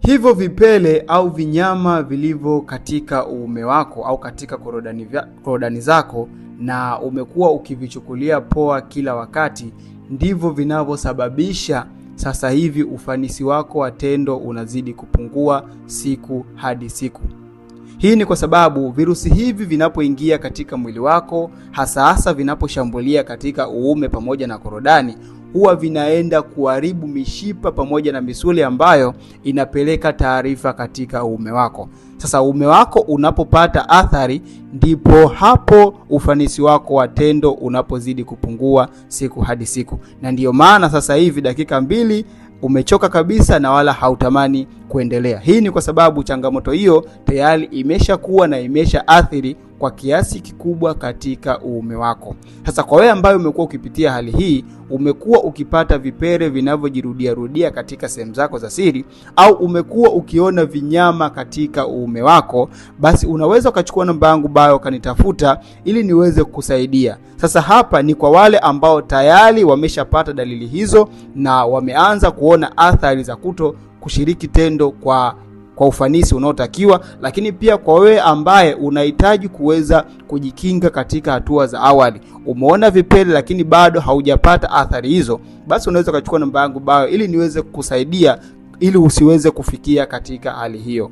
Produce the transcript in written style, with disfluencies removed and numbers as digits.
Hivyo vipele au vinyama vilivyo katika uume wako au katika korodani zako na umekuwa ukivichukulia poa kila wakati, ndivyo vinavyosababisha sasa hivi ufanisi wako wa tendo unazidi kupungua siku hadi siku. Hii ni kwa sababu virusi hivi vinapoingia katika mwili wako, hasa vinaposhambulia katika uume pamoja na korodani, huwa vinaenda kuharibu mishipa pamoja na misuli ambayo inapeleka taarifa katika uume wako. Sasa uume wako unapopata athari, ndipo hapo ufanisi wako wa tendo unapozidi kupungua siku hadi siku. Na ndiyo maana sasa hivi dakika 2 umechoka kabisa na wala hautamani kuendelea. Hii ni kwa sababu changamoto hiyo tayari imeshakuwa na imeshaathiri kwa kiasi kikubwa katika uume wako. Sasa kwa wewe ambaye umekuwa ukipitia hali hii, umekuwa ukipata vipele vinavyojirudia katika sehemu zako za siri, au umekuwa ukiona vinyama katika uume wako, basi unaweza ukachukua namba yangu bayo kanitafuta ili niweze kukusaidia. Sasa hapa ni kwa wale ambao tayari wameshapata dalili hizo na wameanza kuona athari za kushiriki tendo kwa ufanisi unaotakiwa, lakini pia kwa wewe ambaye unahitaji kuweza kujikinga katika hatua za awali. Umeona vipele lakini bado haujapata athari hizo, basi unaweza kuchukua namba yangu bayo ili niweze kukusaidia ili usiweze kufikia katika hali hiyo.